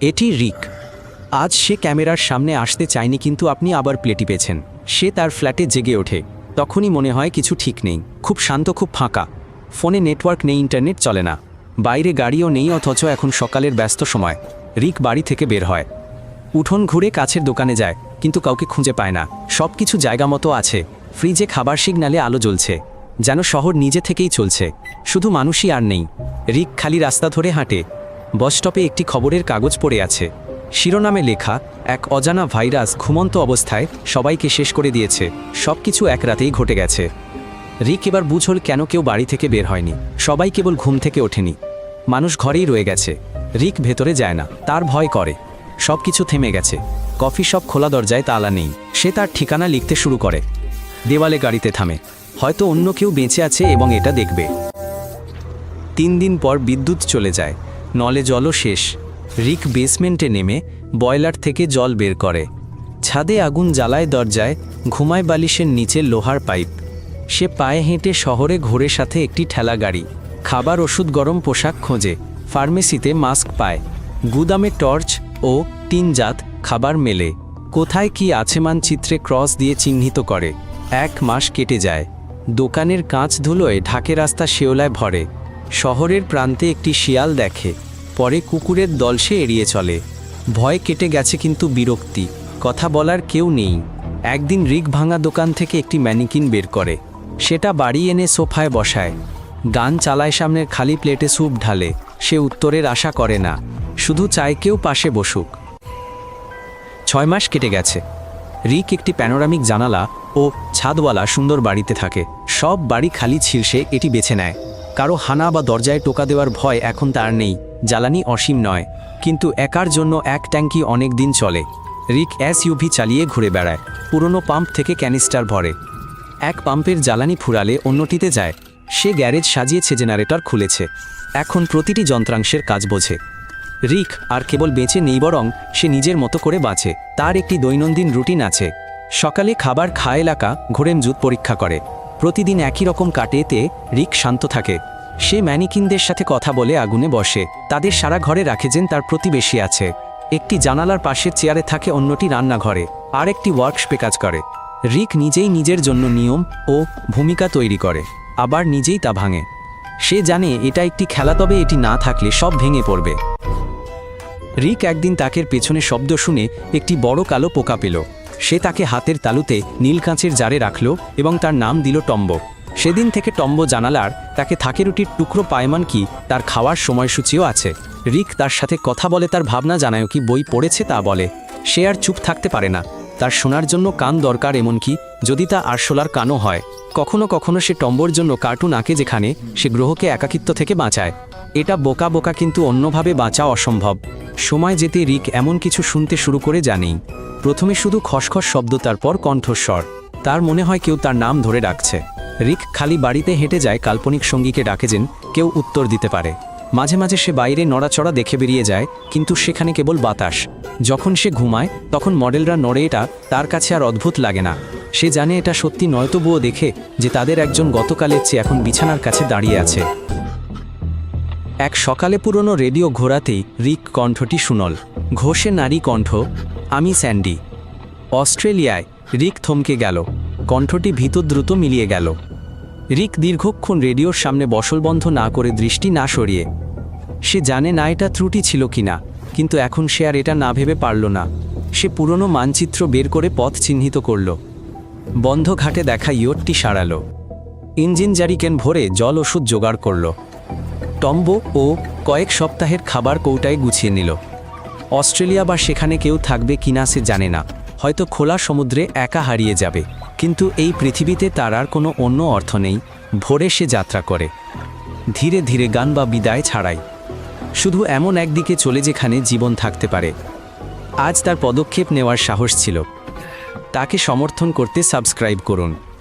এটি রিক। আজ সে ক্যামেরার সামনে আসতে চায়নি, কিন্তু আপনি আবার প্লে টিপেছেন। সে তার ফ্ল্যাটে জেগে ওঠে। তখনই মনে হয় কিছু ঠিক নেই। খুব শান্ত, খুব ফাঁকা। ফোনে নেটওয়ার্ক নেই, ইন্টারনেট চলে না, বাইরে গাড়িও নেই, অথচ এখন সকালের ব্যস্ত সময়। রিক বাড়ি থেকে বের হয়, উঠোন ঘুরে কাছের দোকানে যায়, কিন্তু কাউকে খুঁজে পায় না। সব কিছু জায়গা মতো আছে। ফ্রিজে খাবার, সিগনালে আলো জ্বলছে, যেন শহর নিজে থেকেই চলছে। শুধু মানুষই আর নেই। রিক খালি রাস্তা ধরে হাঁটে। বাসস্টপে একটি খবরের কাগজ পড়ে আছে। শিরোনামে লেখা, এক অজানা ভাইরাস ঘুমন্ত অবস্থায় সবাইকে শেষ করে দিয়েছে। সব কিছু এক রাতেই ঘটে গেছে। রিক এবার বুঝল কেন কেউ বাড়ি থেকে বের হয়নি। সবাই কেবল ঘুম থেকে ওঠেনি। মানুষ ঘরেই রয়ে গেছে। রিক ভেতরে যায় না, তার ভয় করে। সব কিছু থেমে গেছে। কফি শপ খোলা, দরজায় তালা নেই। সে তার ঠিকানা লিখতে শুরু করে। দেওয়ালে গাড়িতে থামে। হয়তো অন্য কেউ বেঁচে আছে এবং এটা দেখবে। 3 দিন পর বিদ্যুৎ চলে যায়। নলে জলও শেষ। রিক বেসমেন্টে নেমে বয়লার থেকে জল বের করে। ছাদে আগুন জ্বালায়, দরজায় ঘুমায় বালিশের নিচে লোহার পাইপ। সে পায়ে হেঁটে শহরে ঘোরে, সাথে একটি ঠেলা গাড়ি। খাবার, ওষুধ, গরম পোশাক খোঁজে। ফার্মেসিতে মাস্ক পায়। গুদামে টর্চ ও টিনজাত খাবার মেলে। কোথায় কি আছে মানচিত্রে ক্রস দিয়ে চিহ্নিত করে। 1 মাস কেটে যায়। দোকানের কাঁচ ধুলোয় ঢাকে, রাস্তা শেওলায় ভরে। শহরের প্রান্তে একটি শিয়াল দেখে, পরে কুকুরের দল সে এড়িয়ে চলে। ভয় কেটে গেছে, কিন্তু বিরক্তি। কথা বলার কেউ নেই। একদিন রিক ভাঙা দোকান থেকে একটি ম্যানিকিন বের করে। সেটা বাড়ি এনে সোফায় বসায়। গান চালায়, সামনের খালি প্লেটে স্যুপ ঢালে। সে উত্তরের আশা করে না, শুধু চায় কেউ পাশে বসুক। 6 মাস কেটে গেছে। রিক একটি প্যানোরামিক জানালা ও ছাদওয়ালা সুন্দর বাড়িতে থাকে। সব বাড়ি খালি ছিল, সে এটি বেছে নেয়। কারো হানা বা দরজায় টোকা দেওয়ার ভয় এখন তার নেই। জ্বালানি অসীম নয়, কিন্তু একার জন্য 1 ট্যাঙ্কি অনেক দিন চলে। রিক SUV চালিয়ে ঘুরে বেড়ায়। পুরনো পাম্প থেকে ক্যানিস্টার ভরে। এক পাম্পের জ্বালানি ফুরালে অন্যটিতে যায়। সে গ্যারেজ সাজিয়েছে, জেনারেটর খুলেছে। এখন প্রতিটি যন্ত্রাংশের কাজ বোঝে। রিক আর কেবল বেঁচে নেই, বরং সে নিজের মতো করে বাঁচে। তার একটি দৈনন্দিন রুটিন আছে। সকালে খাবার খায়, এলাকা ঘোরে, মজুত পরীক্ষা করে। প্রতিদিন একই রকম কাটে। এতে রিক শান্ত থাকে। সে ম্যানিকিনদের সাথে কথা বলে, আগুনে বসে। তাদের সারা ঘরে রাখে, যেন তার প্রতিবেশী আছে। একটি জানালার পাশের চেয়ারে থাকে, অন্যটি রান্নাঘরে, আর একটি ওয়ার্কশপে কাজ করে। রিক নিজেই নিজের জন্য নিয়ম ও ভূমিকা তৈরি করে, আবার নিজেই তা ভাঙে। সে জানে এটা একটি খেলা, তবে এটি না থাকলে সব ভেঙে পড়বে। রিক একদিন তাকের পেছনে শব্দ শুনে একটি বড় কালো পোকা পেল। সে তাকে হাতের তালুতে নীল কাঁচের জারে রাখল এবং তার নাম দিল টম্বো। সেদিন থেকে টম্বো জানালার তাকে থাকে রুটির টুকরো পায়মান কি তার খাওয়ার সময়সূচিও আছে। রিক তার সাথে কথা বলে, তার ভাবনা জানায়, কি বই পড়েছে তা বলে। সে আর চুপ থাকতে পারে না। তার শোনার জন্য কান দরকার, এমনকি যদি তা আরশোলার কানও হয়। কখনো কখনো সে টম্বোর জন্য কার্টুন আঁকে, যেখানে সে গ্রহকে একাকিত্ব থেকে বাঁচায়। এটা বোকা বোকা, কিন্তু অন্যভাবে বাঁচা অসম্ভব। সময় যেতে রিক এমন কিছু শুনতে শুরু করে, জানেই। প্রথমে শুধু খসখস শব্দ, তারপর কণ্ঠস্বর। তার মনে হয় কেউ তার নাম ধরে ডাকছে। রিক খালি বাড়িতে হেঁটে যায়, কাল্পনিক সঙ্গীকে ডাকে, যেন কেউ উত্তর দিতে পারে। মাঝে মাঝে সে বাইরে নড়াচড়া দেখে বেরিয়ে যায়, কিন্তু সেখানে কেবল বাতাস। যখন সে ঘুমায় তখন মডেলরা নড়ে। এটা তার কাছে আর অদ্ভুত লাগে না। সে জানে এটা সত্যি নয়, তবুও দেখে যে তাদের একজন গতকালের চেয়ে এখন বিছানার কাছে দাঁড়িয়ে আছে। এক সকালে পুরনো রেডিও ঘোরাতেই রিক কণ্ঠটি শুনল। ঘোষে নারী কণ্ঠ, আমি স্যান্ডি। অস্ট্রেলিয়ায়। রিক থমকে গেল। কণ্ঠটি ভিতর দ্রুত মিলিয়ে গেল। রিক দীর্ঘক্ষণ রেডিওর সামনে বসলবন্ধ না করে, দৃষ্টি না সরিয়ে। সে জানে না এটা ত্রুটি ছিল কিনা, কিন্তু এখন সে আর এটা না ভেবে পারল না। সে পুরনো মানচিত্র বের করে পথ চিহ্নিত করল। বন্ধ ঘাটে দেখা ইয়টটি সারালো। ইঞ্জিন জারিকেন ভরে জল, ওষুধ জোগাড় করল। টম্বো ও কয়েক সপ্তাহের খাবার কৌটায় গুছিয়ে নিল। অস্ট্রেলিয়া বা সেখানে কেউ থাকবে কিনা সে জানে না। হয়তো খোলা সমুদ্রে একা হারিয়ে যাবে, কিন্তু এই পৃথিবীতে তার আর কোনো অন্য অর্থ নেই। ভোরে সে যাত্রা করে, ধীরে ধীরে, গান বা বিদায় ছাড়াই। শুধু এমন একদিকে চলে যেখানে জীবন থাকতে পারে। আজ তার পদক্ষেপ নেওয়ার সাহস ছিল। তাকে সমর্থন করতে সাবস্ক্রাইব করুন।